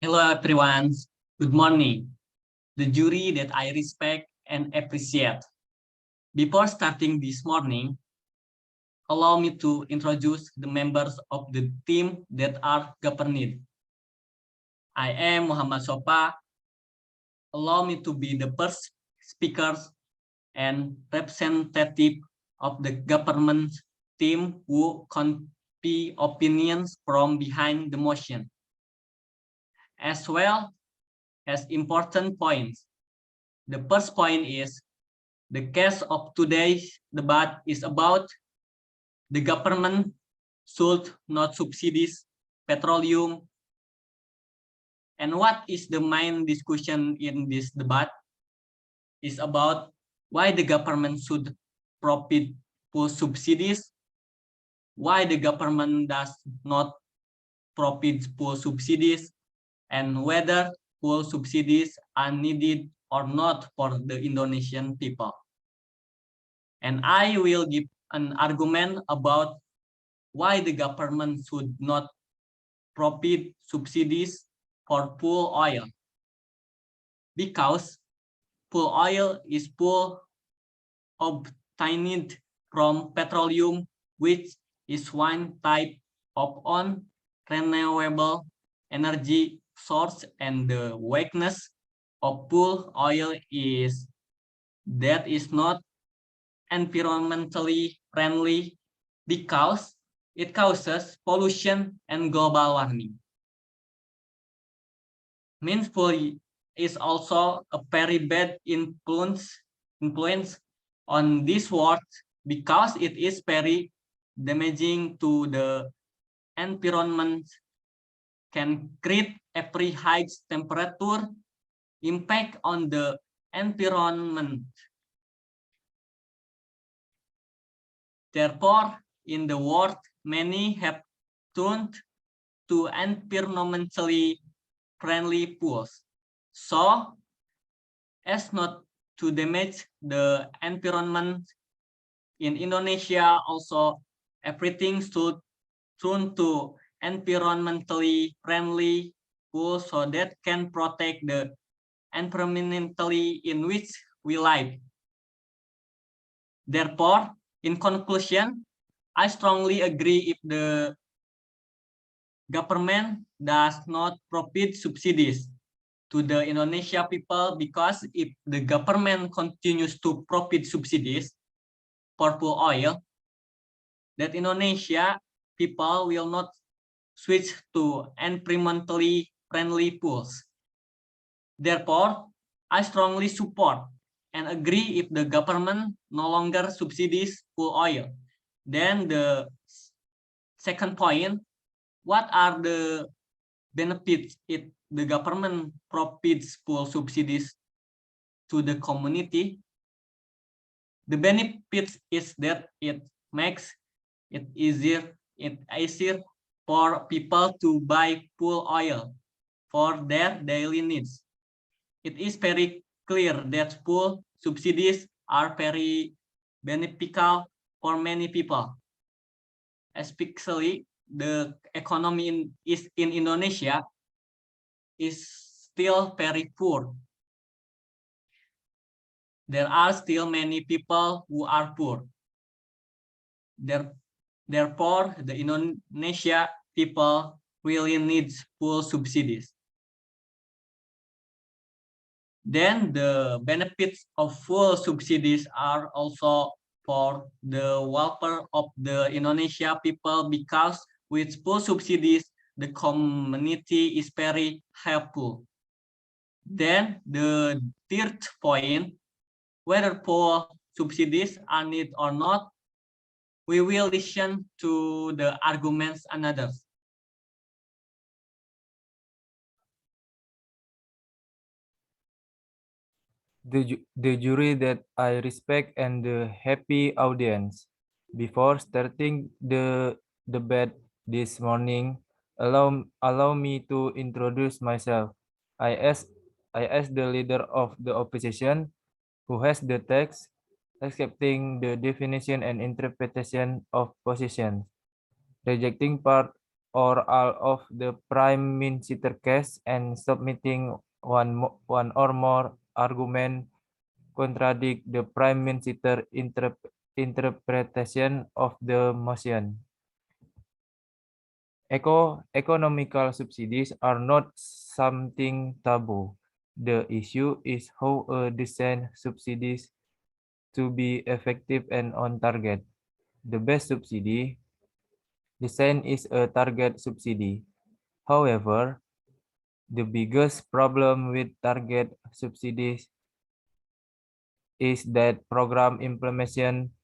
Hello everyone, good morning. The jury that I respect and appreciate. Before starting this morning, allow me to introduce the members of the team that are governed. I am Muhammad Sopa. Allow me to be the first speaker and representative of the government team who convey opinions from behind the motion, as well as important points. The first point is the case of today's debate is about the government should not subsidies petroleum. And what is the main discussion in this debate is about why the government should profit for subsidies, why the government does not profit for subsidies, and whether full subsidies are needed or not for the Indonesian people. And I will give an argument about why the government should not profit subsidies for fuel oil. Because fuel oil is fuel obtained from petroleum, which is one type of renewable energy source, and the weakness of fuel oil is that is not environmentally friendly because it causes pollution and global warming. Meanful is also a very bad influence on this world because it is very damaging to the environment, can create a very high temperature impact on the environment. Therefore, in the world, many have turned to environmentally friendly fuels, so as not to damage the environment. In Indonesia, also everything should turn to environmentally friendly fuels so that can protect the environmentally in which we live. Therefore, in conclusion, I strongly agree if the government does not provide subsidies to the Indonesia people, because if the government continues to provide subsidies for fuel oil, that Indonesia people will not switch to environmentally friendly fuels. Therefore, I strongly support and agree if the government no longer subsidies fuel oil. Then the second point, what are the benefits if the government provides full subsidies to the community? The benefits is that it makes it easier for people to buy fuel oil for their daily needs. It is very clear that fuel subsidies are very beneficial for many people, especially the economy in Indonesia is still very poor. There are still many people who are poor. Therefore, the Indonesia people really needs full subsidies. Then the benefits of full subsidies are also for the welfare of the Indonesia people, because with full subsidies, the community is very helpful. Then the third point, whether full subsidies are needed or not, we will listen to the arguments and others. The jury that I respect and the happy audience. Before starting the debate this morning, allow me to introduce myself. I as the leader of the opposition who has the text accepting the definition and interpretation of positions, rejecting part or all of the Prime Minister case and submitting one or more argument contradict the Prime Minister interpretation of the motion. Economical subsidies are not something taboo. The issue is how a design subsidies to be effective and on target. The best subsidy design is a target subsidy. However, the biggest problem with target subsidies is that program implementation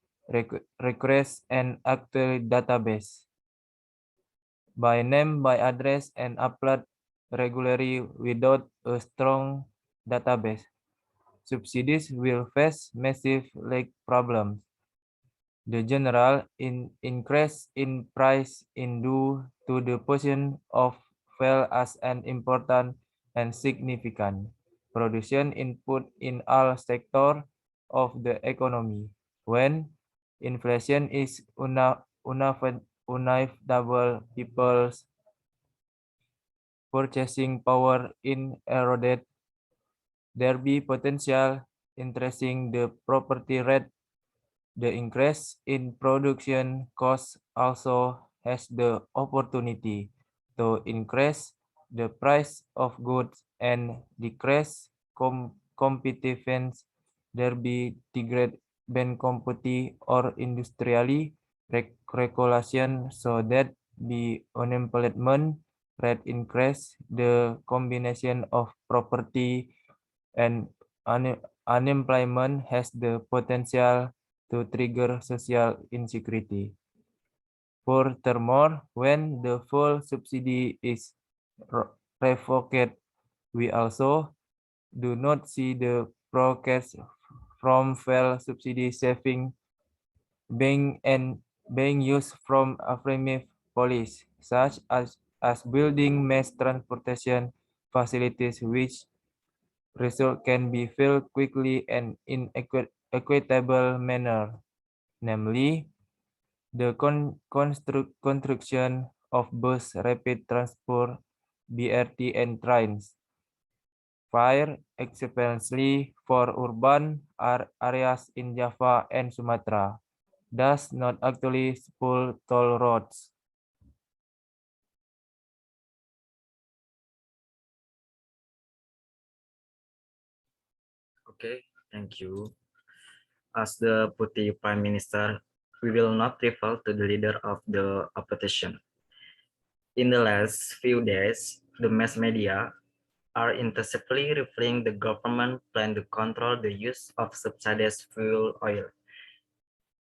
requires an actual database by name, by address, and upload regularly without a strong database. Subsidies will face massive lag problems. The general increase in price in due to the position of fuel as an important and significant production input in all sectors of the economy. When inflation is unavoidable, people's purchasing power in eroded, there be potential increasing the property rate. The increase in production costs also has the opportunity to increase the price of goods and decrease competitiveness. There be degrade ben competi or industrially regulation so that the unemployment rate increase. The combination of property and unemployment has the potential to trigger social insecurity. Furthermore, when the full subsidy is revoked, we also do not see the progress from fuel subsidy saving being used from affirmative policy, such as building mass transportation facilities which result can be filled quickly and in equitable manner, namely the construction of bus rapid transport BRT and trains. Fire, especially for urban areas in Java and Sumatra, does not actually spoil toll roads. Okay, thank you. As the Deputy Prime Minister, we will not refer to the leader of the opposition. In the last few days, the mass media are intensively referring the government plan to control the use of subsidized fuel oil.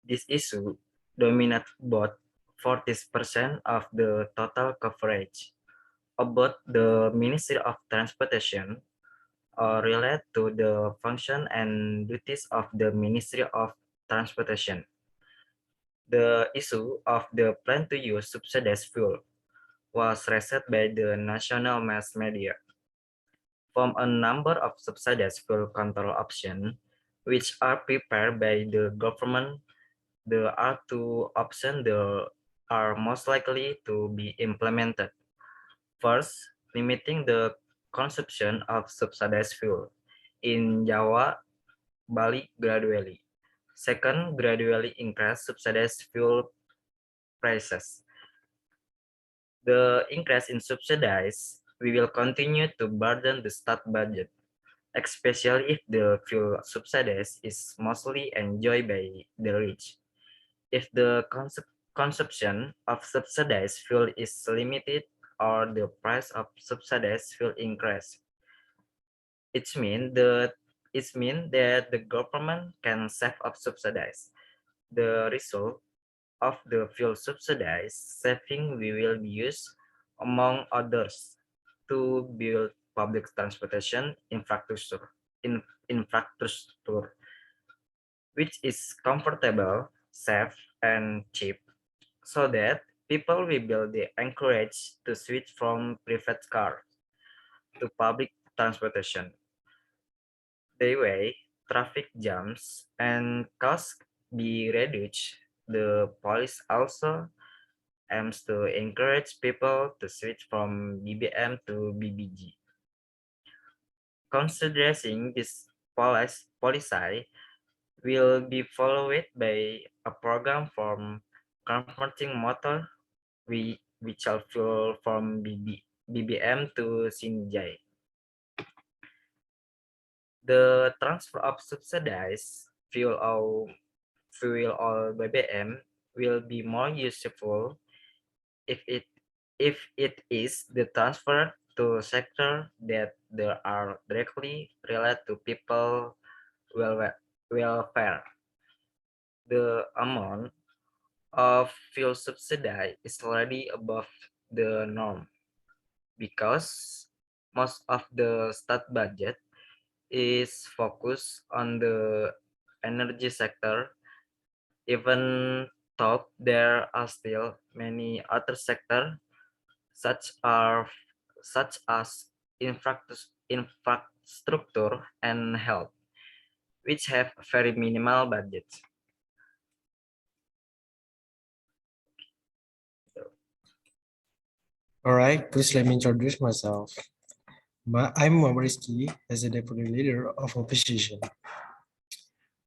This issue dominates about 40% of the total coverage. About the Ministry of Transportation relate to the function and duties of the Ministry of Transportation. The issue of the plan to use subsidized fuel was raised by the national mass media. From a number of subsidized fuel control options, which are prepared by the government, there are two options that are most likely to be implemented. First, limiting the consumption of subsidized fuel in Jawa, Bali gradually. Second, gradually increase subsidized fuel prices. The increase in subsidies we will continue to burden the state budget, especially if the fuel subsidies is mostly enjoyed by the rich. If the consumption of subsidized fuel is limited or the price of subsidized fuel increase, it means that the government can save up subsidies. The result of the fuel subsidies saving we will use, among others, to build public transportation infrastructure, which is comfortable, safe, and cheap, so that people will be encouraged to switch from private car to public transportation. The way traffic jams and costs be reduced, the police also aims to encourage people to switch from BBM to BBG. Considering this policy will be followed by a program for converting motor which shall fuel from BBM to Sinjai. The transfer of subsidized fuel oil BBM will be more useful if it is the transfer to sector that they are directly related to people welfare. The amount of fuel subsidy is already above the norm because most of the state budget is focused on the energy sector, even though there are still many other sectors such as infrastructure and health, which have very minimal budgets. All right, please let me introduce myself. I'm Rizky as the deputy leader of opposition.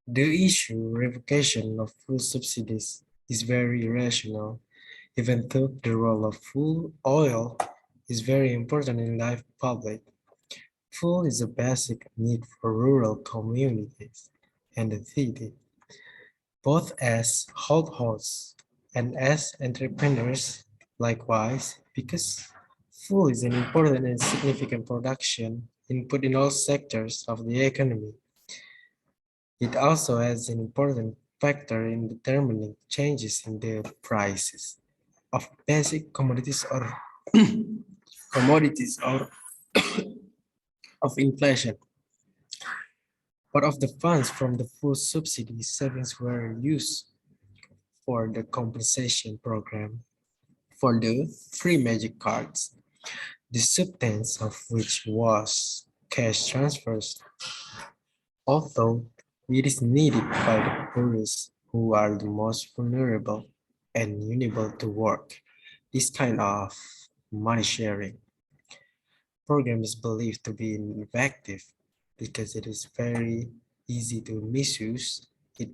The issue revocation of fuel subsidies is very irrational, even though the role of fuel oil is very important in life public. Fuel is a basic need for rural communities and the city, both as households and as entrepreneurs. Likewise, because fuel is an important and significant production input in all sectors of the economy. It also has an important factor in determining changes in the prices of basic commodities or commodities or of inflation. Part of the funds from the fuel subsidy savings were used for the compensation program for the free magic cards, the substance of which was cash transfers, although it is needed by the poorest who are the most vulnerable and unable to work. This kind of money sharing program is believed to be ineffective because it is very easy to misuse it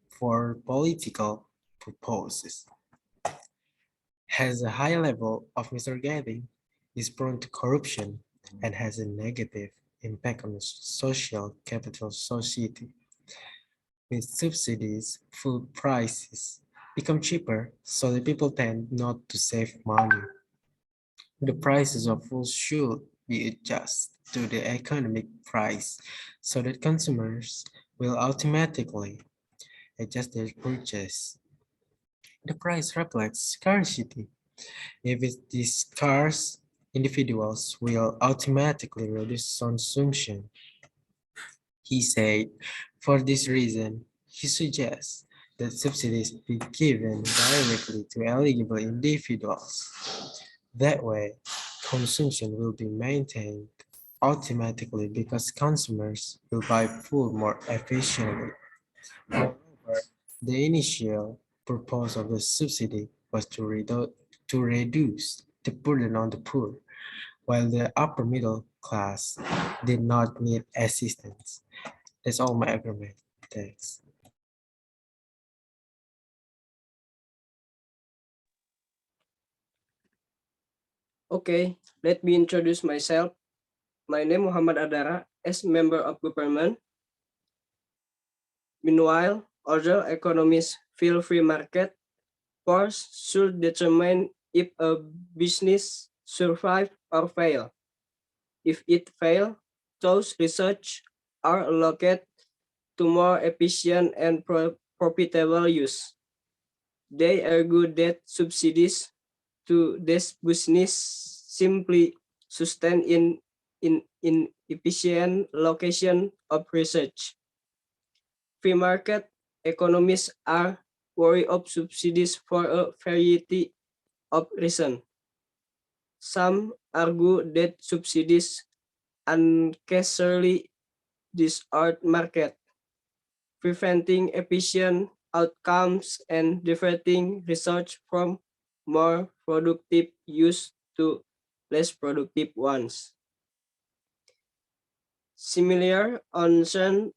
for political purposes. Has a high level of mistargeting, is prone to corruption, and has a negative impact on the social capital society. With subsidies, food prices become cheaper, so the people tend not to save money. The prices of food should be adjusted to the economic price so that consumers will automatically adjust their purchase. The price reflects scarcity. If it is scarce, individuals will automatically reduce consumption. He said, for this reason, he suggests that subsidies be given directly to eligible individuals. That way, consumption will be maintained automatically because consumers will buy food more efficiently. Moreover, the initial purpose of the subsidy was to reduce the burden on the poor, while the upper middle class did not need assistance. That's all my argument. Thanks. Okay, let me introduce myself. My name Muhammad Adara as member of government. Meanwhile, other economists feel free market force should determine if a business survive or fail. If it fail, those research are allocated to more efficient and profitable use. They argue that subsidies to this business simply sustain in efficient location of research. Free market economists are worried of subsidies for a variety of reasons. Some argue that subsidies unnecessarily distort market, preventing efficient outcomes and diverting research from more productive use to less productive ones. Similar concern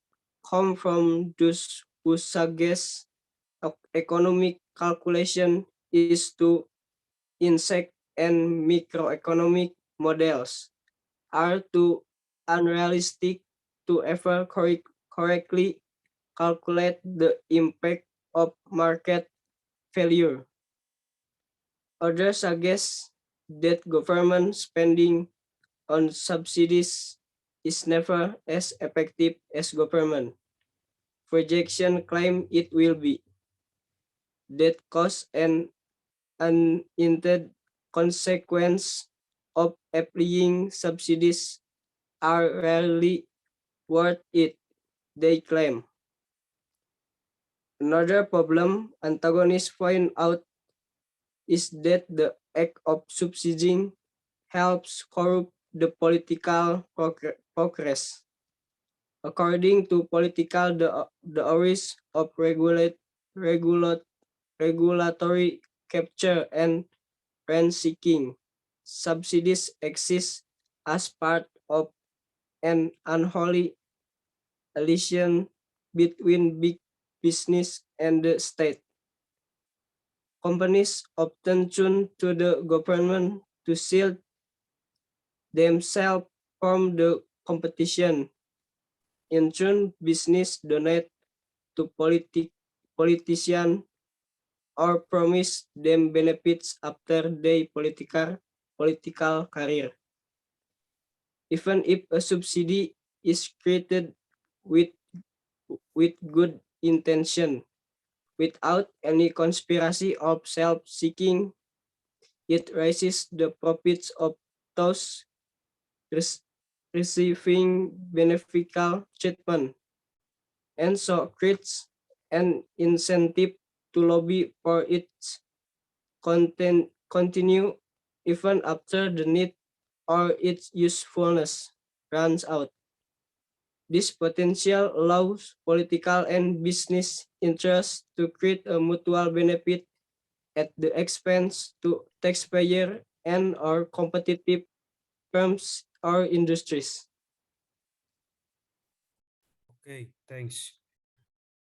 come from those who suggest economic calculation is to insect and microeconomic models are too unrealistic to ever correctly calculate the impact of market failure. Others suggest that government spending on subsidies is never as effective as government projection claim it will be. That cost and unintended consequence of applying subsidies are rarely worth it, they claim. Another problem antagonists point out is that the act of subsidizing helps corrupt the political progress. According to political, the risk of regulatory capture and rent-seeking subsidies exist as part of an unholy alliance between big business and the state. Companies often turn to the government to shield themselves from the competition. In turn, business donate to politicians or promise them benefits after their political career. Even if a subsidy is created with good intention, without any conspiracy of self-seeking, it raises the profits of those receiving beneficial treatment, and so creates an incentive to lobby for its continue even after the need or its usefulness runs out. This potential allows political and business interests to create a mutual benefit at the expense to taxpayer and or competitive firms or industries. Okay, thanks.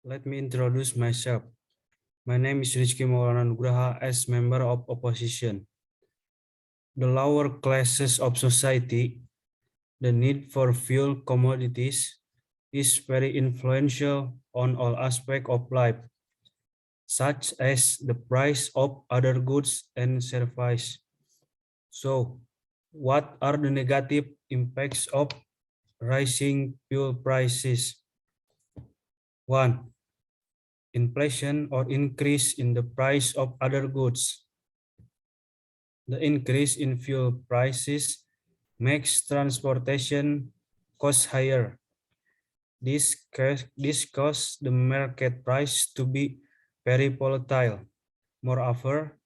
Let me introduce myself. My name is Rizky Maulana Nugraha as member of opposition. The lower classes of society, the need for fuel commodities is very influential on all aspects of life, such as the price of other goods and services. So, what are the negative impacts of rising fuel prices? 1. Inflation or increase in the price of other goods. The increase in fuel prices makes transportation costs higher. This causes the market price to be very volatile. Moreover,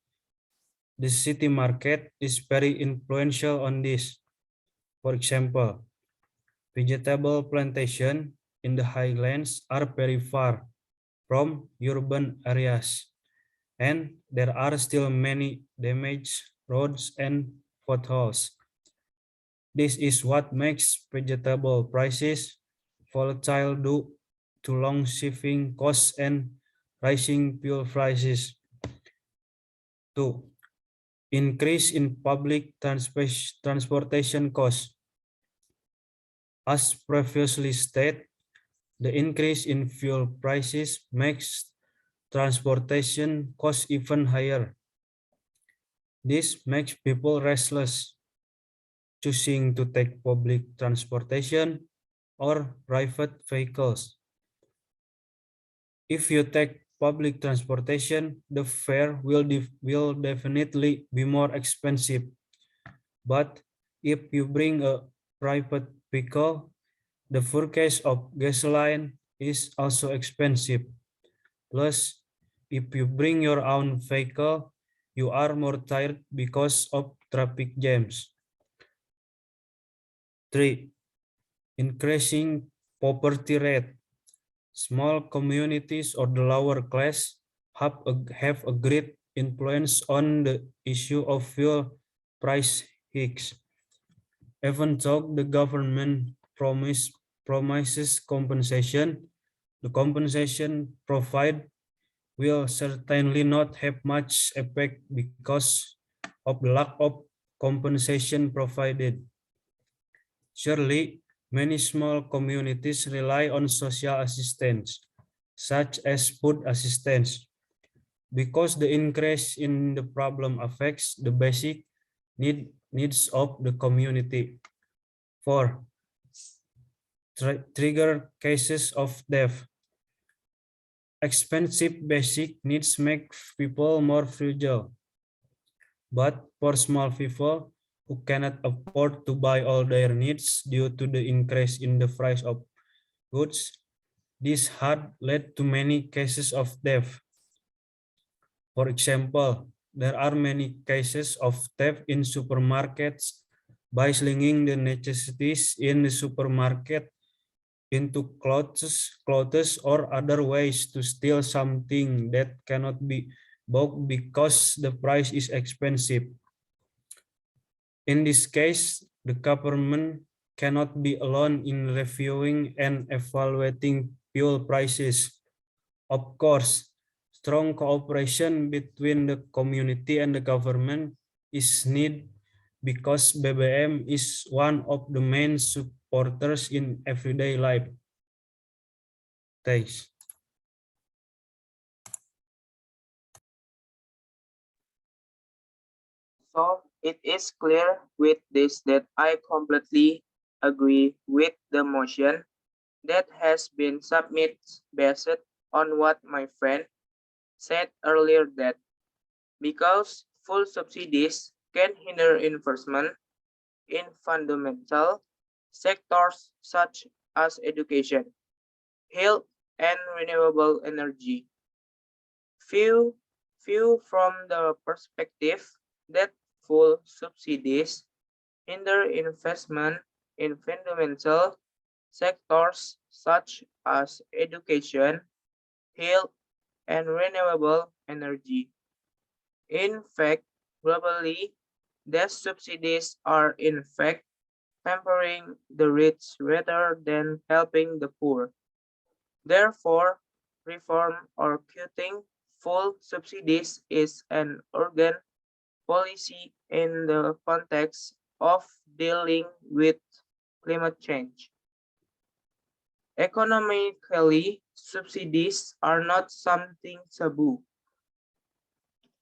the city market is very influential on this. For example, vegetable plantation in the highlands are very far from urban areas, and there are still many damaged roads and potholes. This is what makes vegetable prices volatile due to long shipping costs and rising fuel prices. 2. Increase in public transportation costs. As previously stated, the increase in fuel prices makes transportation costs even higher. This makes people restless, choosing to take public transportation or private vehicles. If you take public transportation, the fare will definitely be more expensive. But if you bring a private vehicle, the purchase of gasoline is also expensive. Plus, if you bring your own vehicle, you are more tired because of traffic jams. 3. Increasing poverty rate. Small communities or the lower class have a great influence on the issue of fuel price hikes. Even though the government promises compensation, the compensation provided will certainly not have much effect because of the lack of compensation provided. Surely, many small communities rely on social assistance, such as food assistance, because the increase in the problem affects the basic needs of the community. 4. Trigger cases of death. Expensive basic needs make people more fragile. But for small people who cannot afford to buy all their needs due to the increase in the price of goods, this had led to many cases of death. For example, there are many cases of theft in supermarkets by slinging the necessities in the supermarket into clothes or other ways to steal something that cannot be bought because the price is expensive. In this case, the government cannot be alone in reviewing and evaluating fuel prices. Of course, strong cooperation between the community and the government is needed because BBM is one of the main supporters in everyday life. Thanks. So it is clear with this that I completely agree with the motion that has been submitted based on what my friend said earlier, that because full subsidies can hinder investment in fundamental sectors such as education, health, and renewable energy. Few, few from the perspective that full subsidies hinder investment in fundamental sectors such as education, health, and renewable energy. In fact, globally, these subsidies are in fact hampering the rich rather than helping the poor. Therefore, reform or cutting full subsidies is an urgent policy in the context of dealing with climate change. Economically, subsidies are not something taboo.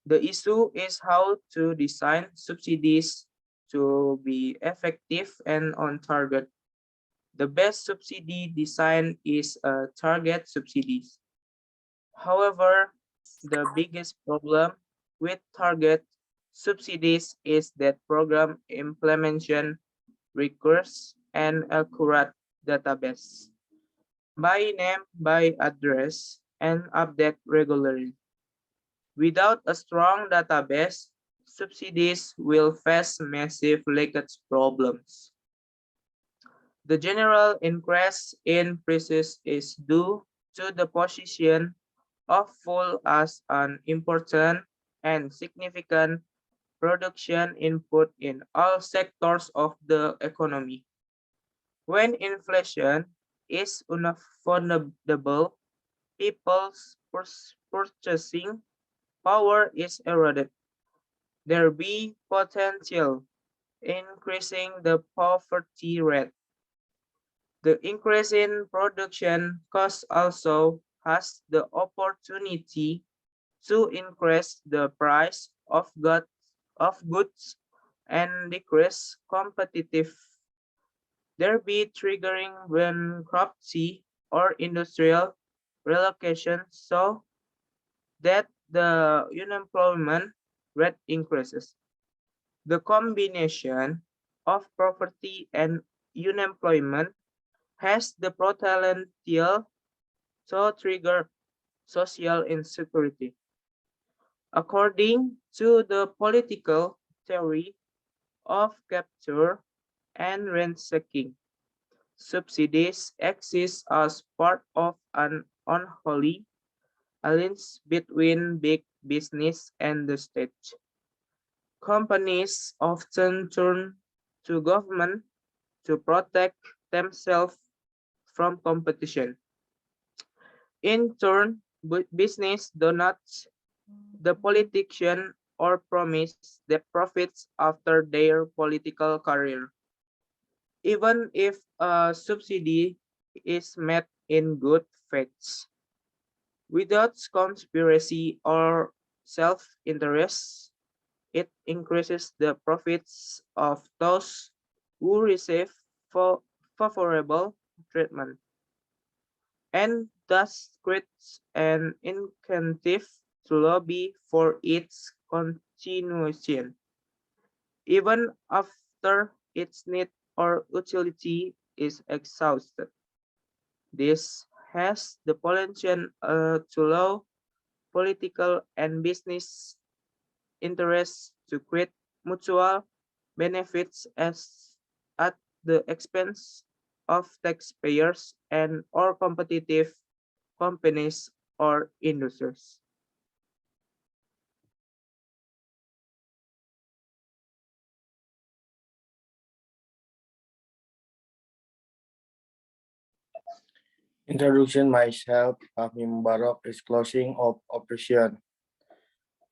The issue is how to design subsidies to be effective and on target. The best subsidy design is a target subsidies. However, the biggest problem with target subsidies is that program implementation requires an accurate database by name, by address, and update regularly. Without a strong database, subsidies will face massive leakage problems. The general increase in prices is due to the position of fuel as an important and significant production input in all sectors of the economy. When inflation is unaffordable, people's purchasing power is eroded. There be potential increasing the poverty rate. The increase in production cost also has the opportunity to increase the price of goods and decrease competitive. There be triggering bankruptcy or industrial relocation so that the unemployment rate increases. The combination of poverty and unemployment has the potential to trigger social insecurity. According to the political theory of capture and ransacking, subsidies exist as part of an unholy alliance between big business, and the state. Companies often turn to government to protect themselves from competition. In turn, business donates the politician or promise the profits after their political career. Even if a subsidy is met in good faith, without conspiracy or self-interest, it increases the profits of those who receive favorable treatment, and thus creates an incentive to lobby for its continuation, even after its need or utility is exhausted. This has the potential to allow political and business interests to create mutual benefits at the expense of taxpayers and or competitive companies or industries. Introduction myself, Fahmi Mubarak is closing of operation.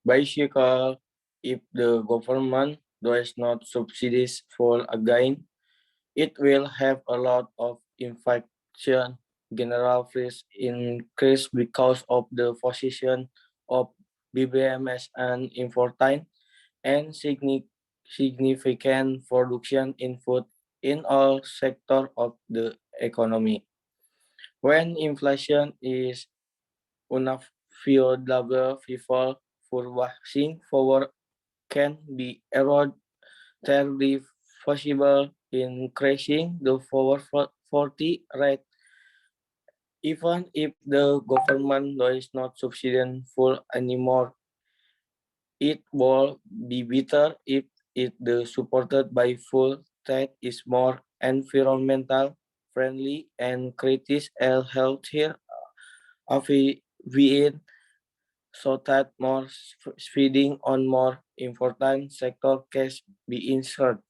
Bicycle, if the government does not subsidies fall again, it will have a lot of infection. General fees increase because of the position of BBMS and importing and significant production input in all sectors of the economy. When inflation is unavoidable, people purchasing power can be eroded terribly, possible increasing the poverty rate. Even if the government does not subsidize full anymore, it will be better if it is supported by full that is more environmental friendly and creates a healthier we so that more spending on more important sector can be inserted.